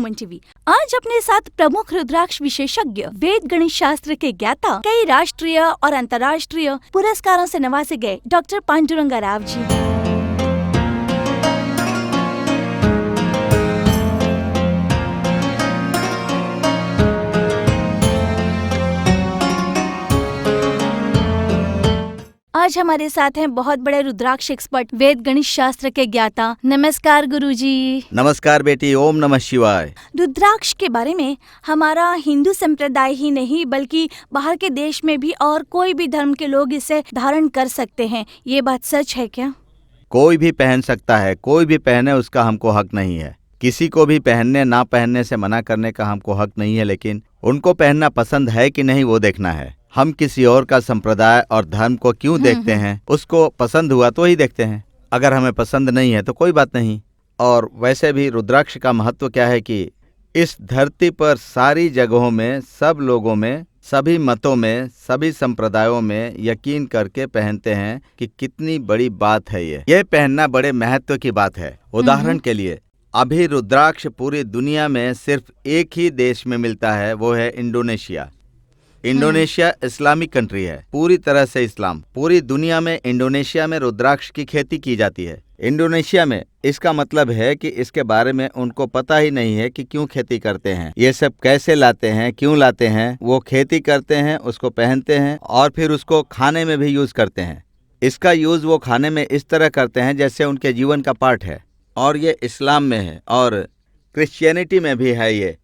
Human TV. आज अपने साथ प्रमुख रुद्राक्ष विशेषज्ञ, वेद गणित शास्त्र के ज्ञाता, कई राष्ट्रीय और अंतर्राष्ट्रीय पुरस्कारों से नवाजे गए डॉक्टर पांडुरंगा राव जी। आज हमारे साथ हैं बहुत बड़े रुद्राक्ष एक्सपर्ट, वेद गणित शास्त्र के ज्ञाता। नमस्कार गुरुजी। नमस्कार बेटी, ओम नमः शिवाय। रुद्राक्ष के बारे में हमारा हिंदू संप्रदाय ही नहीं बल्कि बाहर के देश में भी और कोई भी धर्म के लोग इसे धारण कर सकते हैं, ये बात सच है क्या? कोई भी पहन सकता है, कोई भी पहने उसका हमको हक नहीं है। किसी को भी पहनने ना पहनने से मना करने का हमको हक नहीं है, लेकिन उनको पहनना पसंद है कि नहीं वो देखना है। हम किसी और का संप्रदाय और धर्म को क्यों देखते हैं? उसको पसंद हुआ तो ही देखते हैं, अगर हमें पसंद नहीं है तो कोई बात नहीं। और वैसे भी रुद्राक्ष का महत्व क्या है कि इस धरती पर सारी जगहों में, सब लोगों में, सभी मतों में, सभी संप्रदायों में यकीन करके पहनते हैं कि कितनी बड़ी बात है ये पहनना बड़े महत्व की बात है। उदाहरण के लिए अभी रुद्राक्ष पूरी दुनिया में सिर्फ एक ही देश में मिलता है, वो है इंडोनेशिया। इंडोनेशिया इस्लामिक कंट्री है, पूरी तरह से इस्लाम। पूरी दुनिया में इंडोनेशिया में रुद्राक्ष की खेती की जाती है। इंडोनेशिया में इसका मतलब है कि इसके बारे में उनको पता ही नहीं है कि क्यों खेती करते हैं, ये सब कैसे लाते हैं, क्यों लाते हैं। वो खेती करते हैं, उसको पहनते हैं और फिर उसको खाने में भी यूज करते हैं। इसका यूज वो खाने में इस तरह करते हैं जैसे उनके जीवन का पार्ट है। और ये इस्लाम में है और क्रिश्चियनिटी में भी है। ये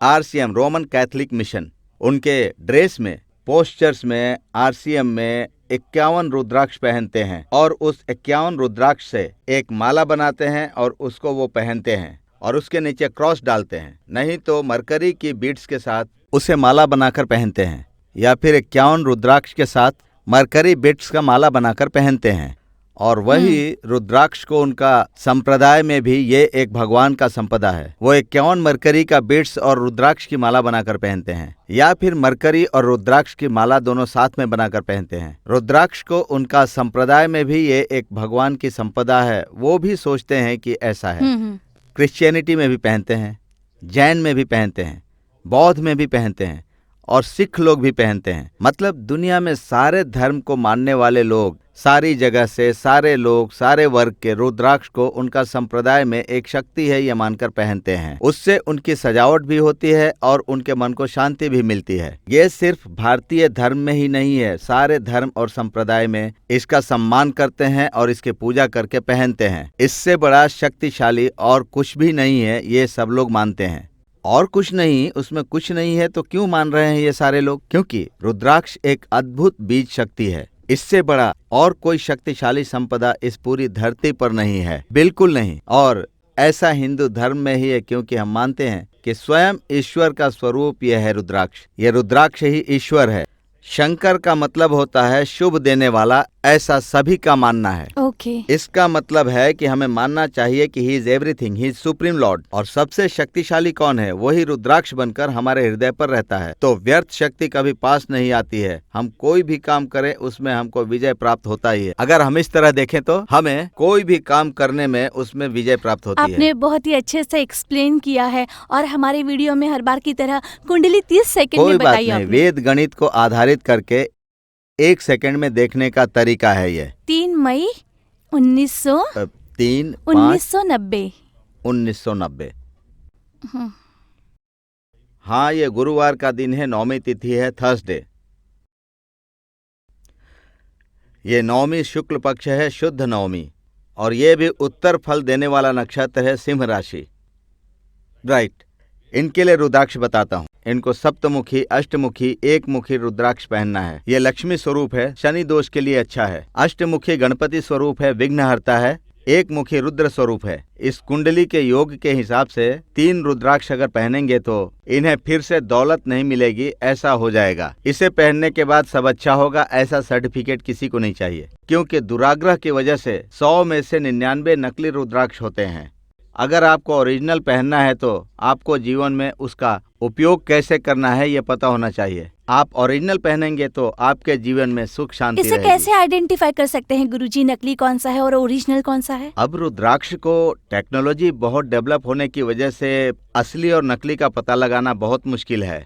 RCM, रोमन कैथोलिक मिशन, उनके ड्रेस में, पोस्चर्स में, RCM में 51 रुद्राक्ष पहनते हैं और उस 51 रुद्राक्ष से एक माला बनाते हैं और उसको वो पहनते हैं और उसके नीचे क्रॉस डालते हैं। नहीं तो मरकरी की बीड्स के साथ उसे माला बनाकर पहनते हैं, या फिर 51 रुद्राक्ष के साथ मरकरी बीड्स का माला बनाकर पहनते हैं। और वही रुद्राक्ष को उनका संप्रदाय में भी ये एक भगवान का संपदा है। वो 51 मरकरी का बीड्स और रुद्राक्ष की माला बनाकर पहनते हैं, या फिर मरकरी और रुद्राक्ष की माला दोनों साथ में बनाकर पहनते हैं। रुद्राक्ष को उनका संप्रदाय में भी ये एक भगवान की संपदा है, वो भी सोचते हैं कि ऐसा है। क्रिश्चियनिटी में भी पहनते हैं, जैन में भी पहनते हैं, बौद्ध में भी पहनते हैं और सिख लोग भी पहनते हैं। मतलब दुनिया में सारे धर्म को मानने वाले लोग, सारी जगह से सारे लोग, सारे वर्ग के रुद्राक्ष को उनका संप्रदाय में एक शक्ति है ये मानकर पहनते हैं। उससे उनकी सजावट भी होती है और उनके मन को शांति भी मिलती है। ये सिर्फ भारतीय धर्म में ही नहीं है, सारे धर्म और संप्रदाय में इसका सम्मान करते हैं और इसकी पूजा करके पहनते हैं। इससे बड़ा शक्तिशाली और कुछ भी नहीं है, ये सब लोग मानते हैं। और कुछ नहीं, उसमें कुछ नहीं है तो क्यों मान रहे हैं ये सारे लोग? क्योंकि रुद्राक्ष एक अद्भुत बीज शक्ति है। इससे बड़ा और कोई शक्तिशाली संपदा इस पूरी धरती पर नहीं है, बिल्कुल नहीं। और ऐसा हिंदू धर्म में ही है, क्योंकि हम मानते हैं कि स्वयं ईश्वर का स्वरूप यह है रुद्राक्ष। ये रुद्राक्ष ही ईश्वर है। शंकर का मतलब होता है शुभ देने वाला, ऐसा सभी का मानना है। इसका मतलब है कि हमें मानना चाहिए कि he is everything, he is supreme Lord. और सबसे शक्तिशाली कौन है? वही रुद्राक्ष बनकर हमारे हृदय पर रहता है। तो व्यर्थ शक्ति कभी पास नहीं आती है। हम कोई भी काम करें उसमें हमको विजय प्राप्त होता ही है। अगर हम इस तरह देखें तो हमें कोई भी काम करने में उसमें विजय प्राप्त होती है। आपने बहुत ही अच्छे से एक्सप्लेन किया है और हमारे वीडियो में हर बार की तरह कुंडली 30 सेकंड में बताई आपने। वेद गणित को आधारित करके 1 सेकंड में देखने का तरीका है ये। 3 मई 1990। हाँ, ये गुरुवार का दिन है, नवमी तिथि है, थर्सडे। ये नवमी शुक्ल पक्ष है, शुद्ध नवमी। और ये भी उत्तर फल देने वाला नक्षत्र है, सिंह राशि। राइट। इनके लिए रुद्राक्ष बताता हूँ। इनको सप्तमुखी, अष्टमुखी, एकमुखी रुद्राक्ष पहनना है। ये लक्ष्मी स्वरूप है, शनि दोष के लिए अच्छा है। अष्टमुखी गणपति स्वरूप है, विघ्नहर्ता है। एकमुखी रुद्र स्वरूप है। इस कुंडली के योग के हिसाब से 3 रुद्राक्ष अगर पहनेंगे तो इन्हें फिर से दौलत नहीं मिलेगी, ऐसा हो जाएगा। इसे पहनने के बाद सब अच्छा होगा, ऐसा सर्टिफिकेट किसी को नहीं चाहिए। क्योंकि दुराग्रह की वजह से 100 में से 99 नकली रुद्राक्ष होते हैं। अगर आपको ओरिजिनल पहनना है तो आपको जीवन में उसका उपयोग कैसे करना है ये पता होना चाहिए। आप ओरिजिनल पहनेंगे तो आपके जीवन में सुख शांति इसे रहेगी। कैसे आइडेंटिफाई कर सकते हैं गुरुजी, नकली कौन सा है और ओरिजिनल कौन सा है? अब रुद्राक्ष को टेक्नोलॉजी बहुत डेवलप होने की वजह से असली और नकली का पता लगाना बहुत मुश्किल है।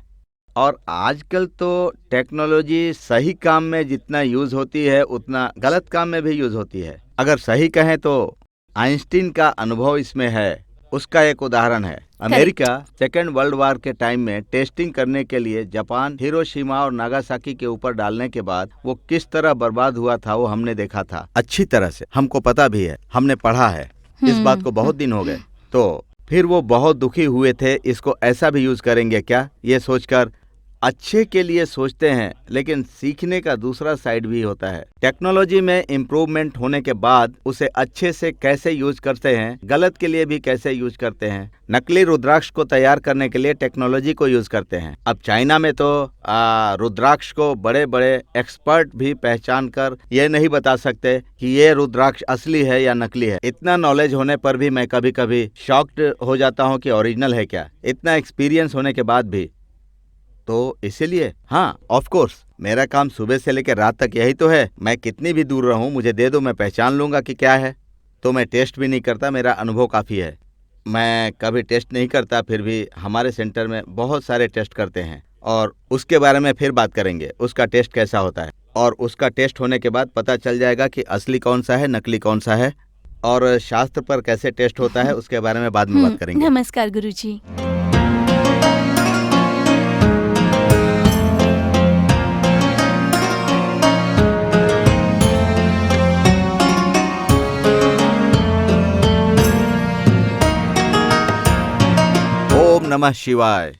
और आजकल तो टेक्नोलॉजी सही काम में जितना यूज होती है उतना गलत काम में भी यूज होती है। अगर सही कहें तो आइंस्टीन का अनुभव इसमें है, उसका एक उदाहरण है। अमेरिका सेकेंड वर्ल्ड वॉर के टाइम में टेस्टिंग करने के लिए जापान हिरोशिमा और नागासाकी के ऊपर डालने के बाद वो किस तरह बर्बाद हुआ था वो हमने देखा था अच्छी तरह से, हमको पता भी है, हमने पढ़ा है। इस बात को बहुत दिन हो गए। तो फिर वो बहुत दुखी हुए थे, इसको ऐसा भी यूज करेंगे क्या ये सोचकर। अच्छे के लिए सोचते हैं लेकिन सीखने का दूसरा साइड भी होता है। टेक्नोलॉजी में इम्प्रूवमेंट होने के बाद उसे अच्छे से कैसे यूज करते हैं, गलत के लिए भी कैसे यूज करते हैं। नकली रुद्राक्ष को तैयार करने के लिए टेक्नोलॉजी को यूज करते हैं। अब चाइना में तो रुद्राक्ष को बड़े बड़े एक्सपर्ट भी पहचान कर ये नहीं बता सकते कि ये रुद्राक्ष असली है या नकली है। इतना नॉलेज होने पर भी मैं कभी कभी शॉक्ड हो जाता हूँ कि ओरिजिनल है क्या, इतना एक्सपीरियंस होने के बाद भी। तो इसीलिए हाँ, ऑफ कोर्स मेरा काम सुबह से लेकर रात तक यही तो है। मैं कितनी भी दूर रहूं, मुझे दे दो, मैं पहचान लूंगा कि क्या है। तो मैं टेस्ट भी नहीं करता, मेरा अनुभव काफ़ी है। मैं कभी टेस्ट नहीं करता, फिर भी हमारे सेंटर में बहुत सारे टेस्ट करते हैं और उसके बारे में फिर बात करेंगे, उसका टेस्ट कैसा होता है। और उसका टेस्ट होने के बाद पता चल जाएगा कि असली कौन सा है, नकली कौन सा है, और शास्त्र पर कैसे टेस्ट होता है उसके बारे में बाद में बात करेंगे। नमस्कार गुरुजी। ओम नमः शिवाय।